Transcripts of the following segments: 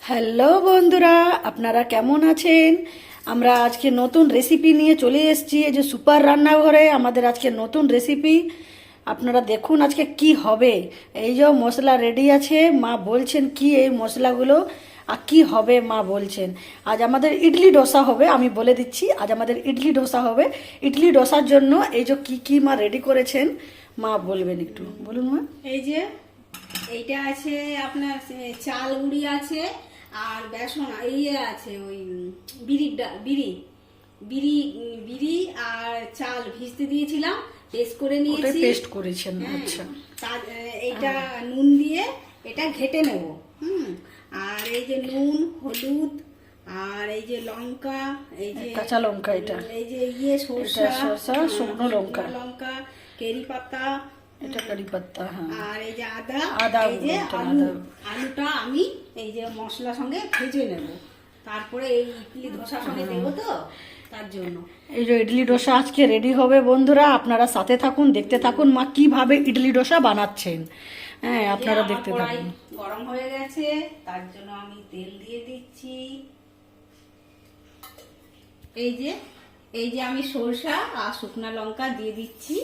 Hello বন্ধুরা, আপনারা কেমন আছেন? আমরা আজকে নতুন রেসিপি নিয়ে চলে এসেছি। এই যে সুপার রান্নাঘরে আমাদের আজকে নতুন রেসিপি। আপনারা দেখুন আজকে কি হবে। এই যে মশলা রেডি আছে, মা বলছেন কি এই মশলাগুলো আর কি হবে মা বলছেন। আজ আমাদের ইডলি ডোসা হবে, আমি বলে দিচ্ছি আজ আমাদের ইডলি ডোসা হবে। ইডলি ডোসার জন্য এই যে কি মা রেডি করেছেন মা বলবেন, একটু বলুন মা। এই যে এইটা আছে আপনার চাল গুঁড়ি আছে আর বেসন ইয়ে আছে ওই বিড়ি বিড়ি আর চাল ভিজতে দিয়েছিলাম, পেস্ট করে নিয়েছি। পেস্ট করেছেন, আচ্ছা। এইটা নুন দিয়ে এটা ঘেটে নেব। আর এই যে নুন, হলুদ আর এই যে লঙ্কা, এই যে কাঁচা লঙ্কা, এটা এই যে ইয়ে সরষা, শুকনো লঙ্কা, কেরি পাতা, এটা কারি পাত্তা, হ্যাঁ। আর এই যে আদা, এই যে আলুটা আমি এই যে মশলার সঙ্গে ভেজে নেব, তারপরে এই ইডলি ধোসার সঙ্গে দেবো, তো তার জন্য এই যে ইডলি ডোসা আজকে রেডি হবে বন্ধুরা। আপনারা সাথে থাকুন, দেখতে থাকুন মা কিভাবে ইডলি ডোসা বানাচ্ছেন। হ্যাঁ, আপনারা দেখতে থাকুন। গরম হয়ে গেছে, তার জন্য আমি তেল দিয়ে দিচ্ছি। এই যে আমি সরষা আর শুকনা লঙ্কা দিয়ে দিচ্ছি।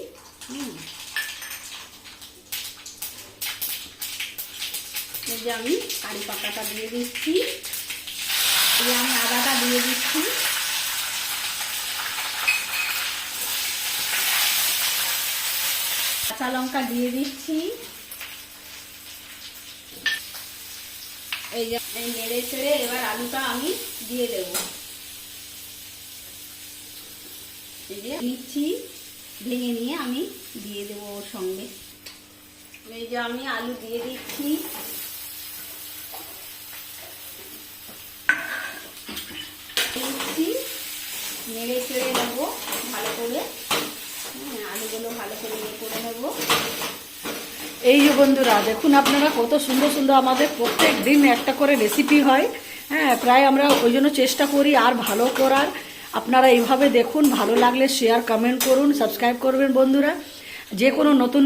এই যে আমি কারি পাতাটা দিয়ে দিচ্ছি, এই যে আমি আদাটা দিয়ে দিচ্ছি, কাঁচা লঙ্কা দিয়ে দিচ্ছি। এই যে নেড়ে চেড়ে এবার আলুটা আমি দিয়ে দেব। এই যে নিচ্ছি, ভেঙে নিয়ে আমি দিয়ে দেবো ওর সঙ্গে। এই যে আমি আলু দিয়ে দিচ্ছি। নেড়ে চেড়ে নেবো ভালো করে, আলুগুলো ভালো করে ইয়ে করে নেবো। এই যে বন্ধুরা দেখুন, আপনারা কত সুন্দর সুন্দর আমাদের প্রত্যেক দিন একটা করে রেসিপি হয়। হ্যাঁ, প্রায় আমরা ওই জন্য চেষ্টা করি আর ভালো করার। আপনারা এইভাবে দেখুন, ভালো লাগলে শেয়ার কমেন্ট করুন, সাবস্ক্রাইব করবেন বন্ধুরা। যে কোনো নতুন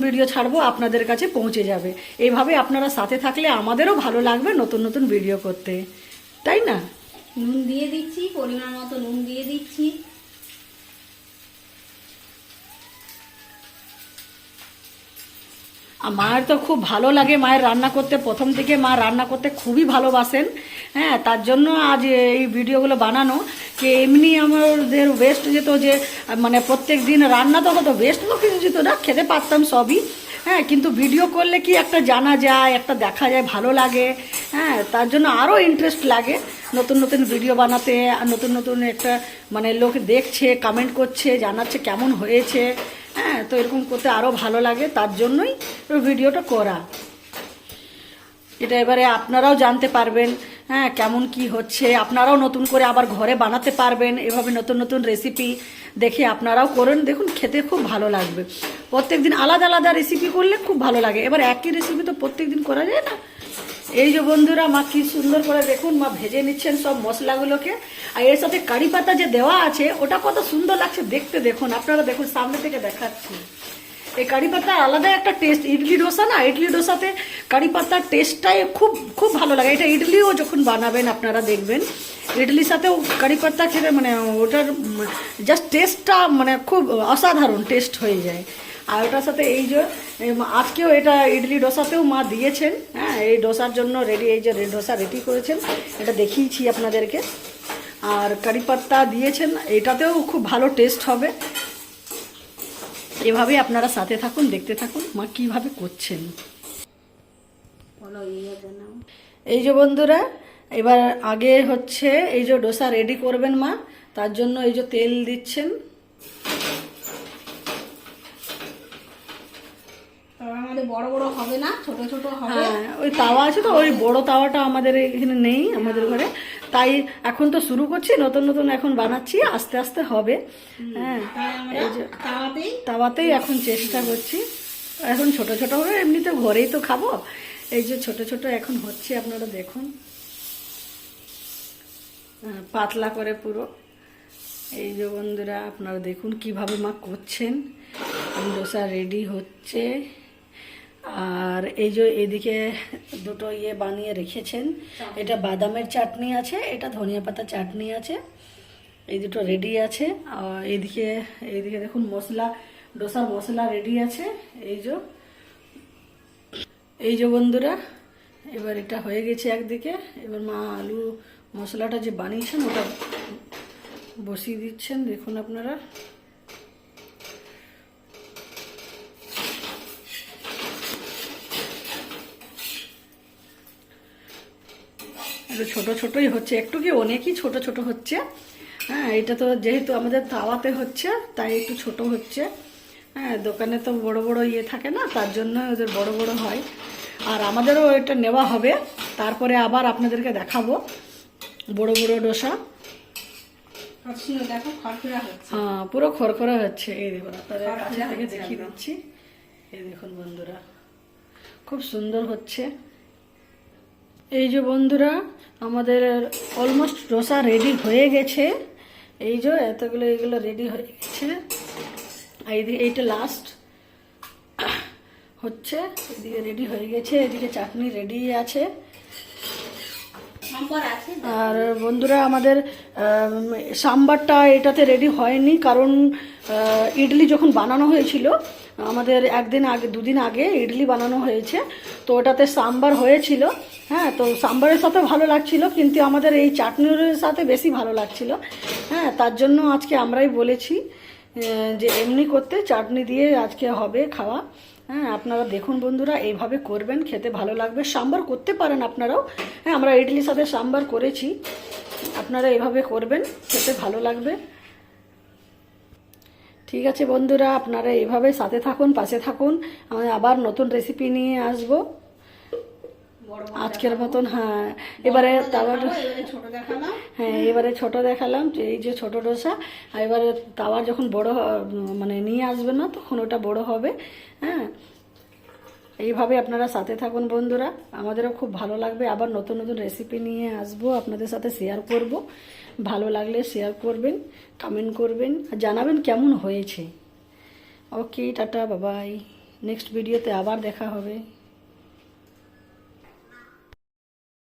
ভিডিও ছাড়বো আপনাদের কাছে পৌঁছে যাবে। এইভাবে আপনারা সাথে থাকলে আমাদেরও ভালো লাগবে নতুন নতুন ভিডিও করতে, তাই না? নুন দিয়ে দিচ্ছি, পরিমাণ মতো নুন দিয়ে দিচ্ছি। মায়ের তো খুব ভালো লাগে মায়ের রান্না করতে, প্রথম থেকে মা রান্না করতে খুবই ভালোবাসেন। হ্যাঁ, তার জন্য আজ এই ভিডিওগুলো বানানো। যে এমনি আমাদের ওয়েস্ট যেত, যে মানে প্রত্যেক দিন রান্না তো হতো, ওয়েস্ট তো কিছু যেত না, খেতে পারতাম সবই। হ্যাঁ, কিন্তু ভিডিও করলে কি একটা জানা যায়, একটা দেখা যায়, ভালো লাগে। হ্যাঁ, তার জন্য আরও ইন্টারেস্ট লাগে নতুন নতুন ভিডিও বানাতে। আর নতুন নতুন একটা মানে লোক দেখছে, কমেন্ট করছে, জানাচ্ছে কেমন হয়েছে। হ্যাঁ, তো এরকম করতে আরও ভালো লাগে, তার জন্যই ভিডিওটা করা। এটা এবারে আপনারাও জানতে পারবেন, হ্যাঁ, কেমন কি হচ্ছে। আপনারাও নতুন করে আবার ঘরে বানাতে পারবেন। এভাবে নতুন নতুন রেসিপি দেখে আপনারাও করেন, দেখুন খেতে খুব ভালো লাগবে। প্রত্যেক দিন আলাদা আলাদা রেসিপি করলে খুব ভালো লাগে। এবার একই রেসিপি তো প্রত্যেক দিন করা যায় না। এই যে বন্ধুরা, মা কি সুন্দর করে দেখুন, মা ভেজে নিচ্ছেন সব মশলাগুলোকে। আর এর সাথে কারি পাতা যে দেওয়া আছে, ওটা কত সুন্দর লাগছে দেখতে। দেখুন, আপনারা দেখুন, সামনে থেকে দেখাচ্ছি। এই কারি পাতার আলাদা একটা টেস্ট। ইডলি ডোসা না, ইডলি ডোসাতে কারি পাতার টেস্টটাই খুব খুব ভালো লাগে। এটা ইডলিও যখন বানাবেন আপনারা দেখবেন, ইডলির সাথেও কারি পাতা খেলে মানে ওটার জাস্ট টেস্টটা মানে খুব অসাধারণ টেস্ট হয়ে যায়। আর ওটার সাথে এই যে আজকেও এটা ইডলি ডোসাতেও মা দিয়েছেন। হ্যাঁ, এই ডোসার জন্য রেডি, এই যে ডোসা রেডি করেছেন, এটা দেখিয়েছি আপনাদেরকে। আর কারি পাতা দিয়েছেন, এটাতেও খুব ভালো টেস্ট হবে। এভাবে আপনারা সাথে থাকুন, দেখতে থাকুন মা কিভাবে করছেন। এই যে বন্ধুরা, এবার আগে হচ্ছে এই যে ডোসা রেডি করবেন মা, তার জন্য এই যে তেল দিচ্ছেন। আমাদের বড় বড় হবে না, ছোট ছোট হবে। হ্যাঁ, ওই তাওয়া আছে তো, ওই বড় তাওয়াটা আমাদের এখানে নেই আমাদের ঘরে, তাই এখন তো শুরু করছি, নতুন নতুন এখন বানাচ্ছি, আস্তে আস্তে হবে। হ্যাঁ, এই যে তাওয়াতেই এখন চেষ্টা করছি। এখন ছোট ছোট হবে, এমনিতে ঘরেই তো খাবো। এই যে ছোট ছোট এখন হচ্ছে, আপনারা দেখুন, পাতলা করে পুরো। এই যে বন্ধুরা, আপনারা দেখুন কিভাবে মা করছেন। ডোসা রেডি হচ্ছে। আর এই যে এদিকে দুটো ইয়ে বানিয়ে রেখেছেন, এটা বাদামের চাটনি আছে, এটা ধনিয়া পাতা চাটনি আছে, এই দুটো রেডি আছে। আর এইদিকে এইদিকে দেখুন মশলা, ডোসার মশলা রেডি আছে। এই যে বন্ধুরা, এবার এটা হয়ে গেছে একদিকে। এবার মা আলু মশলাটা যে বানিয়েছেন ওটা বসিয়ে দিচ্ছেন, দেখুন আপনারা। একটু ছোট ছোটই হচ্ছে, একটু কি অনেকই ছোট ছোট হচ্ছে। হ্যাঁ, এটা তো যেহেতু আমাদের তাওয়াতে হচ্ছে তাই একটু ছোট হচ্ছে। হ্যাঁ, দোকানে তো বড় বড় ইয়ে থাকে না, তার জন্য ওদের বড় বড় হয়। আর আমাদেরও এটা নেওয়া হবে, তারপরে আবার আপনাদেরকে দেখাবো বড় বড় ডোসা। দেখো খরখরা হচ্ছে। হ্যাঁ, পুরো খরখরা হচ্ছে। এই দেখুন, আপনাদের কাছে থেকে দেখিয়ে দিচ্ছি। এই দেখুন বন্ধুরা, খুব সুন্দর হচ্ছে। এই যে বন্ধুরা, আমাদের অলমোস্ট ডোসা রেডি হয়ে গেছে। এই যে এতগুলো এগুলো রেডি হয়ে গেছে। এইটা লাস্ট হচ্ছে, এদিকে রেডি হয়ে গেছে, এদিকে চাটনি রেডি আছে। আর বন্ধুরা, আমাদের সাম্বারটা এটাতে রেডি হয়নি, কারণ ইডলি যখন বানানো হয়েছিল আমাদের একদিন আগে, দুদিন আগে ইডলি বানানো হয়েছে, তো ওটাতে সাম্বার হয়েছিল। হ্যাঁ, তো সাম্বারের সাথে ভালো লাগছিল, কিন্তু আমাদের এই চাটনির সাথে বেশি ভালো লাগছিল। হ্যাঁ, তার জন্য আজকে আমরাই বলেছি যে এমনি করতে, চাটনি দিয়ে আজকে হবে খাওয়া। হ্যাঁ, আপনারা দেখুন বন্ধুরা, এইভাবে করবেন, খেতে ভালো লাগবে। সাম্বার করতে পারেন আপনারাও। হ্যাঁ, আমরা ইডলির সাথে সাম্বার করেছি, আপনারা এভাবে করবেন, খেতে ভালো লাগবে। ঠিক আছে বন্ধুরা, আপনারা এইভাবে সাথে থাকুন, পাশে থাকুন। আমি আবার নতুন রেসিপি নিয়ে আসবো আজকের মতন। হ্যাঁ, এবারে তাওয়ার, হ্যাঁ এবারে ছোট দেখালাম, এই যে ছোট ডোসা। আর এবারে তাওয়ার যখন বড় মানে নিয়ে আসবে না, তখন ওটা বড় হবে। হ্যাঁ, এইভাবে আপনারা সাথে থাকুন বন্ধুরা, আমাদেরও খুব ভালো লাগবে। আবার নতুন নতুন রেসিপি নিয়ে আসবো, আপনাদের সাথে শেয়ার করব। ভালো লাগলে শেয়ার করবেন, কমেন্ট করবেন, আর জানাবেন কেমন হয়েছে। ওকে, টাটা, বাবাই। নেক্সট ভিডিওতে আবার দেখা হবে।